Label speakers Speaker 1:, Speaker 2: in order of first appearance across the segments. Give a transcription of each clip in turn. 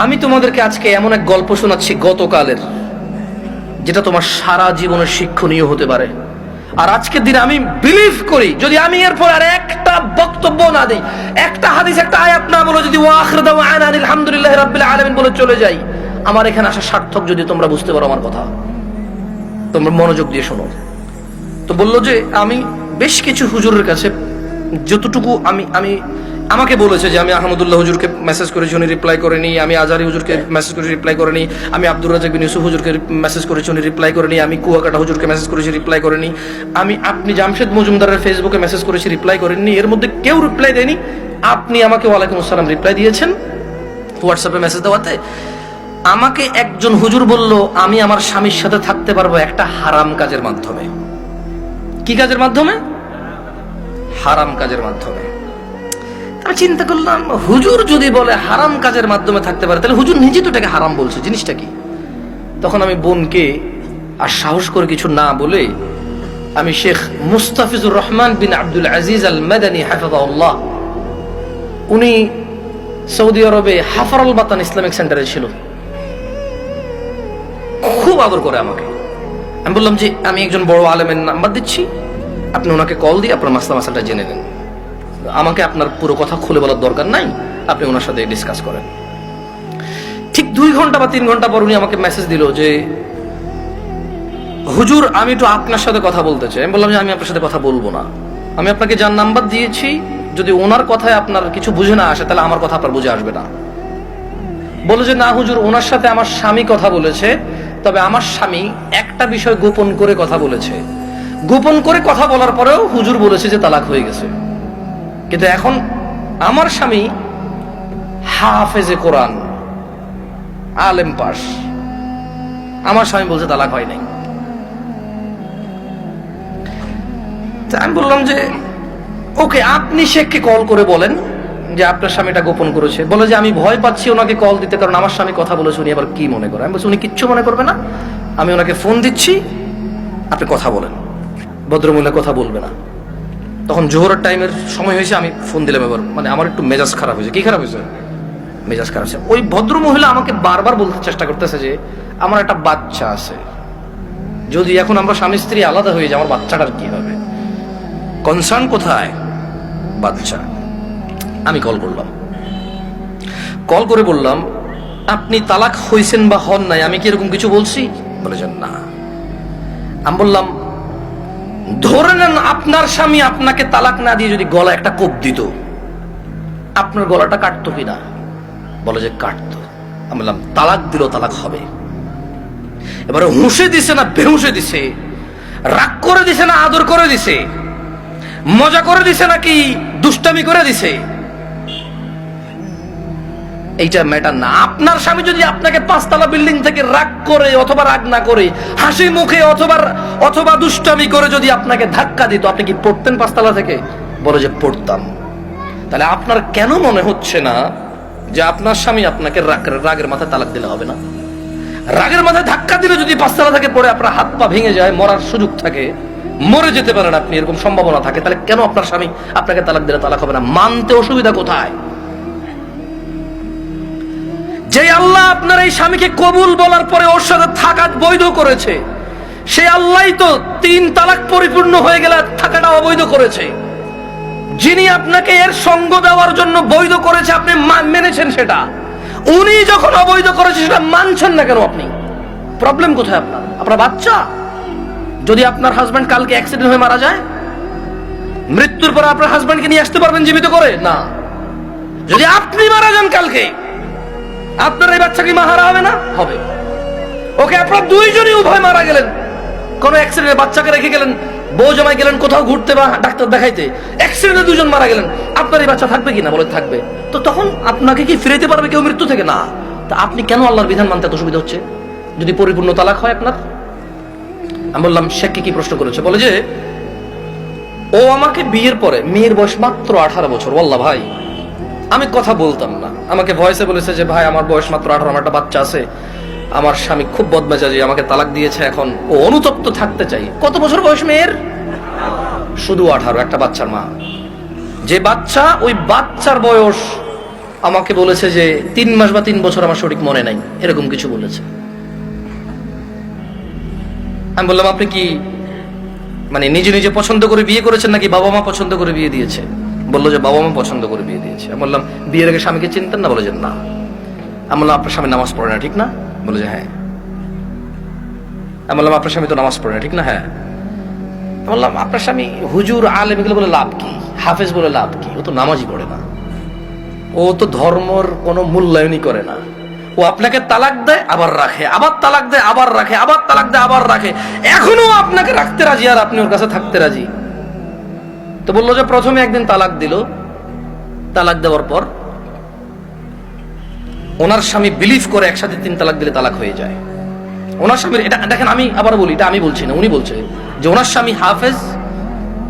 Speaker 1: আমি তোমাদেরকে আজকে এমন এক গল্প শোনাচ্ছি গতকালের, যেটা তোমার সারা জীবনের শিক্ষণীয় হতে পারে। আর আজকের দিনে আমি বিলিভ করি, যদি আমি এরপর আর একটা বক্তব্য না দিই, একটা হাদিস, একটা আয়াত না বলে যদি ওয়া আখিরু দাওয়ানা আলহামদুলিল্লাহি রাব্বিল আলামিন বলে চলে যাই, আমার এখানে আসা সার্থক। যদি তোমরা বুঝতে পারো আমার কথা, তোমরা মনোযোগ দিয়ে শোনো। তো বললো যে আমি বেশ কিছু হুজুরের কাছে যতটুকু আমাকে বলেছে যে আমি আহমদুল্লাহ হুজুরকে মেসেজ করেছি, উনি রিপ্লাই করেনি। আমি আজহারি হুজুরকে মেসেজ করেছি, রিপ্লাই করেনি। আমি আব্দুর রাজাক বিন ইউসুফ হুজুরকে মেসেজ করেছি, উনি রিপ্লাই করেনি। আমি কুয়াকাটা হুজুরকে মেসেজ করেছি, রিপ্লাই করেনি। আপনি জামশেদ মজুমদারের ফেসবুকে মেসেজ করেছি, রিপ্লাই করেননি। এর মধ্যে কেউ রিপ্লাই দেয়নি। আপনি আমাকে ওয়ালাইকুম আসসালাম রিপ্লাই দিয়েছেন হোয়াটসঅ্যাপে মেসেজ দেওয়াতে। আমাকে একজন হুজুর বলল আমি আমার স্বামীর সাথে থাকতে পারবো একটা হারাম কাজের মাধ্যমে। কি কাজের মাধ্যমে? হারাম কাজের মাধ্যমে। আমি চিন্তা করলাম, হুজুর যদি বলে হারাম কাজের মাধ্যমে থাকতে পারে, তাহলে হুজুর নিজে তো এটাকে হারাম বলছে, জিনিসটা কি? তখন আমি বোনকে আর সাহস করে কিছু না বলে আমি শেখ মুস্তাফিজুর রহমান বিন আব্দুল আজিজ আল মাদানী হাফিজাহুল্লাহ, উনি সৌদি আরবে হাফারুল বাতান ইসলামিক সেন্টারে ছিল, খুব আদর করে আমাকে। আমি বললাম যে আমি একজন বড় আলেমের নাম্বার দিচ্ছি, আপনি ওনাকে কল দিয়ে আপনার মাসালাটা জেনে নেন। আমাকে আপনার পুরো কথা খুলে বলার দরকার নাই, আপনি ওনার সাথে ডিসকাস করেন। ঠিক 2 ঘন্টা বা 3 ঘন্টা পর উনি আমাকে মেসেজ দিল যে হুজুর আমি একটু আপনার সাথে কথা বলতে চাই। আমি বললাম যে আমি আপনার সাথে কথা বলবো না, আমি আপনাকে যার নাম্বার দিয়েছি, যদি ওনার কথায় আপনার কিছু বুঝে না আসে, তাহলে আমার কথা আপনার বুঝে আসবে না। বলে যে না হুজুর, ওনার সাথে আমার স্বামী কথা বলেছে, তবে আমার স্বামী একটা বিষয় গোপন করে কথা বলেছে। গোপন করে কথা বলার পরেও হুজুর বলেছে যে তালাক হয়ে গেছে। কিন্তু এখন আমার স্বামী হাফেজে কোরআন, আলেম পাস, আমার স্বামী বলছে তালাক হয় নাই। আমি বললাম যে ওকে, আপনি শেখকে কল করে বলেন যে আপনার স্বামীটা গোপন করেছে। বলে যে আমি ভয় পাচ্ছি ওনাকে কল দিতে, কারণ আমার স্বামী কথা বলেছে, উনি আবার কি মনে করে। আমি বলছি উনি কিচ্ছু মনে করবে না, আমি ওনাকে ফোন দিচ্ছি, আপনি কথা বলেন। ভদ্রমহিলা কথা বলবে না। তখন জোহরের টাইমের সময় হয়েছে, আমি ফোন দিলাম। এবার মানে আমার একটু মেজাজ খারাপ হয়েছে। কি খারাপ হয়েছে? মেজাজ খারাপ হয়েছে। ওই ভদ্রমহিলা আমাকে বারবার বলতে চেষ্টা করতেছে যে আমার একটা বাচ্চা আছে, যদি এখন আমরা স্বামী স্ত্রী আলাদা হয়ে যাই, আমার বাচ্চাটার কি হবে? কনসার্ন কোথায়? বাচ্চা। আমি কল করলাম, কল করে বললাম আপনি তালাক হয়েছেন বা হন নাই, আমি কি এরকম কিছু বলছি? বলেছেন না। আমি বললাম ধরে নেন আপনার স্বামী আপনাকে তালাক না দিয়ে যদি গলা একটা কোপ দিত, আপনার গলাটা কাটতো কিনা? বলে যে কাটতো। আমি বললাম তালাক দিল, তালাক হবে। এবারে হুঁশে দিছে না বেহুঁশে দিছে, রাগ করে দিছে না আদর করে দিছে, মজা করে দিছে নাকি দুষ্টামি করে দিছে, এইটা ম্যাটার না। আপনার স্বামী যদি আপনাকে 5 তলা বিল্ডিং থেকে রাগ করে অথবা রাগ না করে হাসি মুখে অথবা দুষ্টামি করে যদি আপনাকে ধাক্কা দিত, আপনি কি পড়তেন 5 তলা থেকে? বলে যে পড়তাম। তাহলে আপনার কেন মনে হচ্ছে না যে আপনার স্বামী আপনাকে রাগের মাথায় তালাক দিলে হবে না? রাগের মাথায় ধাক্কা দিলে যদি 5 তলা থেকে পড়ে আপনার হাত পা ভেঙে যায়, মরার সুযোগ থাকে, মরে যেতে পারেন আপনি, এরকম সম্ভাবনা থাকে, তাহলে কেন আপনার স্বামী আপনাকে তালাক দিলে তালাক হবে না? মানতে অসুবিধা কোথায়? যে আল্লাহ আপনার এই স্বামীকে কবুল বলার পরে ওর সাথে থাকা বৈধ করেছে, সেই আল্লাহই তো 3 তালাক পরিপূর্ণ হয়ে গেলে থাকাটা অবৈধ করেছে। যিনি আপনাকে এর সঙ্গ দেওয়ার জন্য বৈধ করেছে, আপনি মেনেছেন সেটা। উনি যখন অবৈধ করেছে সেটা মানছেন না কেন আপনি? প্রবলেম কোথায় আপনার? আপনার বাচ্চা। যদি আপনার হাজবেন্ড কালকে অ্যাক্সিডেন্ট হয়ে মারা যায়, মৃত্যুর পর আপনার হাজবেন্ডকে নিয়ে আসতে পারবেন জীবিত করে? না। যদি আপনি মারা যান কালকে, আপনার এই বাচ্চা কি মাহারা হবে না? হবে। ওকে, আপনার দুইজনই উভয় মারা গেলেন, কোন অ্যাক্সিডেন্টে বাচ্চাকে রেখে গেলেন, বউ জামাই গেলেন কোথাও ঘুরতে বা ডাক্তার দেখাইতে, অ্যাক্সিডেন্টে 2 জন মারা গেলেন, আপনার এই বাচ্চা থাকবে কিনা? বলে থাকবে। তো তখন আপনাকে কি ফিরাইতে পারবে কেউ মৃত্যু থেকে? না। তা আপনি কেন আল্লাহর বিধান মানতে এত অসুবিধা হচ্ছে যদি পরিপূর্ণ তালাক হয় আপনার? আমি বললাম শেখকে কি প্রশ্ন করেছে? বলে যে ও আমাকে বিয়ের পরে, মেয়ের বয়স মাত্র 18 বছর, ওয়াল্লাহ ভাই আমি কথা বলতাম না, আমাকে ভয়েসে বলেছে যে ভাই আমার বয়স মাত্র 18, আমার একটা বাচ্চা আছে, আমার স্বামী খুব বদমেজাজি, আমাকে তালাক দিয়েছে, এখন ও অনুতপ্ত থাকতে চাই। কত বছর বয়স মেয়ের? শুধু 18, একটা বাচ্চার মা। যে বাচ্চা, ওই বাচ্চার বয়স আমাকে বলেছে যে 3 মাস বা 3 বছর, আমার সঠিক মনে নাই, এরকম কিছু বলেছে। আমি বললাম আপনি কি মানে নিজে নিজে পছন্দ করে বিয়ে করেছেন নাকি বাবা মা পছন্দ করে বিয়ে দিয়েছে? বললো যে বাবা মা পছন্দ করে বিয়ে দিয়েছে। আমি বললাম বিয়ের আগে স্বামীকে চিনতেন না? বলে যে না। আমি বললাম আপনার স্বামী নামাজ পড়ে না, ঠিক না? বলে যে হ্যাঁ। আমি বললাম আপনার স্বামী তো নামাজ পড়ে না, ঠিক না? হ্যাঁ। আমি বললাম আপনার স্বামী হুজুর আলেম এগুলো বলে লাভ কি, হাফেজ বলে লাভ কি? ও তো নামাজই পড়ে না, ও তো ধর্মর কোনো মূল্যায়নই করে না। ও আপনাকে তালাক দেয় আবার রাখে, আবার তালাক দেয় আবার রাখে, আবার তালাক দেয় আবার রাখে, এখনো আপনাকে রাখতে রাজি আর আপনি ওর কাছে থাকতে রাজি। তো বললো যে প্রথমে একদিন তালাক দিল, তালাক দেওয়ার পর ওনার স্বামী বিলিভ করে একসাথে 3 তালাক দিলে তালাক হয়ে যায়। ওনার স্বামীর এটা দেখেন, আমি আবার বলি, এটা আমি বলছি না, উনি বলছে যে ওনার স্বামী হাফেজ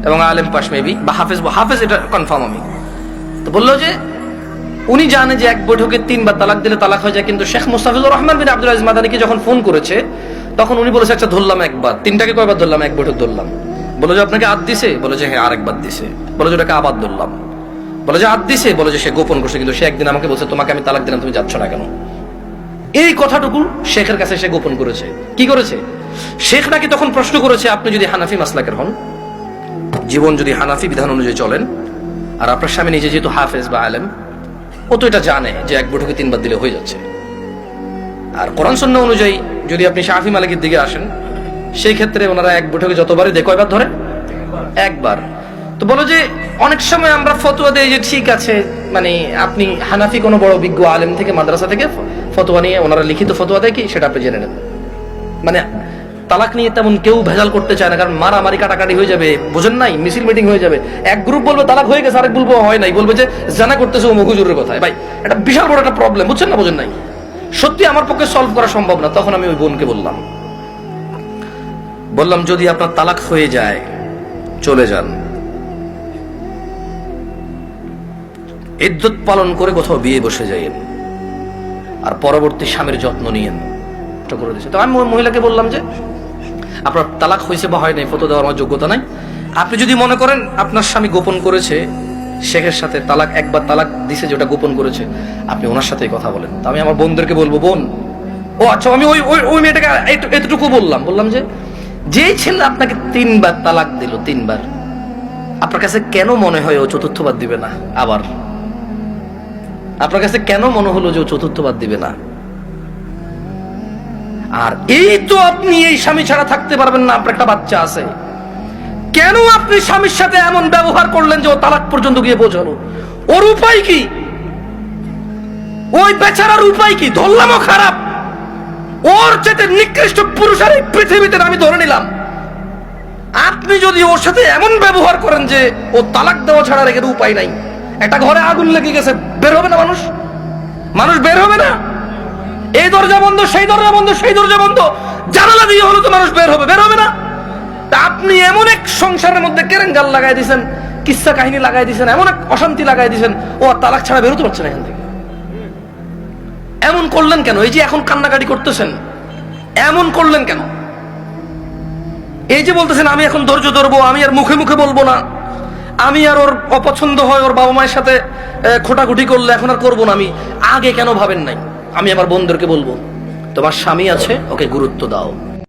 Speaker 1: এবং আলেম পাশ মেবি, বা হাফেজ এটা কনফার্ম আমি। তো বললো যে উনি জানে যে এক বৈঠকে 3 বার তালাক দিলে তালাক হয়ে যায়, কিন্তু শেখ মুস্তাফিজুর রহমান বিন আব্দুল আজিজ মাদানীকে যখন ফোন করেছে তখন উনি বলেছে আচ্ছা ধরলাম একবার, 3টাকে কয়বার ধরলাম? এক বৈঠক ধরলাম। বলে যে আপনাকে আদ দিছে? বলে যে হ্যাঁ আরেকবার দিছে। বলে যে ওটাকে আবার ধরলাম। বলে যে আদ দিছে? বলে যে সে গোপন করছে, কিন্তু সে একদিন আমাকে বলছে তোমাকে আমি তালাক দিলাম, তুমি যাচ্ছ না কেন? এই কথাটুকু শেখের কাছে সে গোপন করেছে। কি করেছে? শেখ নাকি তখন প্রশ্ন করেছে আপনি যদি হানাফি মাসলাকের হন, জীবন যদি হানাফি বিধান অনুযায়ী চলেন, আর আপনার স্বামী নিজে যেহেতু হাফেজ বা আলেম, ও তো এটা জানে যে এক বৈঠকে 3 বার দিলে হয়ে যাচ্ছে। আর কোরআন সুন্নাহ অনুযায়ী যদি আপনি শাফি মালিকের দিকে আসেন, সেই ক্ষেত্রে ওনারা এক বৈঠকে যতবারই দেয় কয়বার ধরে? একবার। তো বলো যে অনেক সময় আমরা ফতোয়া দেই যে ঠিক আছে, মানে আপনি হানাফি কোনো বড় বিজ্ঞ আলেম থেকে মাদ্রাসা থেকে ফতোয়া নিয়ে ওনারা লিখিত ফতোয়া দেয় কি সেটা আপনি জেনে নেন। মানে তালাক নিয়ে তেমন কেউ ভেজাল করতে চায় না, কারণ মারামারি কাটাকাটি হয়ে যাবে, বোঝেন নাই? মিছিল মিটিং হয়ে যাবে, এক গ্রুপ বলবে তালাক হয়ে গেছে, আরেক বলবো হয় নাই, বলবে যে জানা করতেছে ও হুজুরের কথায়। ভাই এটা বিশাল বড় একটা প্রবলেম, বুঝছেন না? বোঝেন নাই? সত্যি আমার পক্ষে সলভ করা সম্ভব না। তখন আমি ওই বোনকে বললাম যদি আপনার তালাক হয়ে যায় চলে যান, ইদ্যত পালন করে কোথাও বিয়ে বসে যাইয়েন, আর পরবর্তী স্বামীর যত্ন নিয়েন। করে দিয়েছে। তো আমি মহিলাকে বললাম যে আপনার তালাক হয়েছে বা হয় নাই ফটো দেওয়ার আমার যোগ্যতা নাই, আপনি যদি মনে করেন আপনার স্বামী গোপন করেছে শেখের সাথে, তালাক একবার তালাক দিছে যেটা গোপন করেছে, আপনি ওনার সাথেই কথা বলেন। তো আমি আমার বোনদেরকে বলবো বোন, ও আচ্ছা, আমি ওই মেয়েটাকে এতটুকু বললাম যে যেই ছেলে আপনাকে 3 বার তালাক দিল, 3 বার, আপনার কাছে কেন মনে হয় ও 4র্থবার দিবে না? আবার আপনার কাছে কেন মনে হলো যে ও 4র্থবার দিবে না? আর এই তো আপনি এই স্বামী ছাড়া থাকতে পারবেন না, আপনার একটা বাচ্চা আছে, কেন আপনি স্বামীর সাথে এমন ব্যবহার করলেন যে ও তালাক পর্যন্ত গিয়ে পৌঁছালো? ওর উপায় কি? ওই বেচারার উপায় কি? ধরলামও খারাপ, ওর চেয়ে নিকৃষ্ট পুরুষ আর এই পৃথিবীতে আমি ধরে নিলাম। আপনি যদি ওর সাথে এমন ব্যবহার করেন যে ও তালাক দেওয়া ছাড়া রেখে উপায় নাই, একটা ঘরে আগুন লেগে গেছে, বের হবে না মানুষ বের হবে না? এই দরজা বন্ধ, সেই দরজা বন্ধ, সেই দরজা বন্ধ, জানালা দিয়ে হলো তো মানুষ বের হবে না? তা আপনি এমন এক সংসারের মধ্যে কেরেঙ্গাল লাগাই দিয়েছেন, কিচ্ছা কাহিনী লাগাই দিয়েছেন, এমন এক অশান্তি লাগাই দিয়েছেন, ও আর তালাক ছাড়া বেরোতে পারছে না এখান থেকে। এমন করলেন কেন? এই যে এখন কান্নাকাটি করতেছেন, এমন করলেন কেন? এই যে বলতেছেন আমি এখন ধৈর্য ধরবো, আমি আর মুখে মুখে বলবো না, আমি আর ওর অপছন্দ হয় ওর বাবা মায়ের সাথে খোটাখুটি করলে এখন আর করবো না, আমি আগে কেন ভাবেন নাই? আমি আমার বোনদেরকে বলবো তোমার স্বামী আছে, ওকে গুরুত্ব দাও।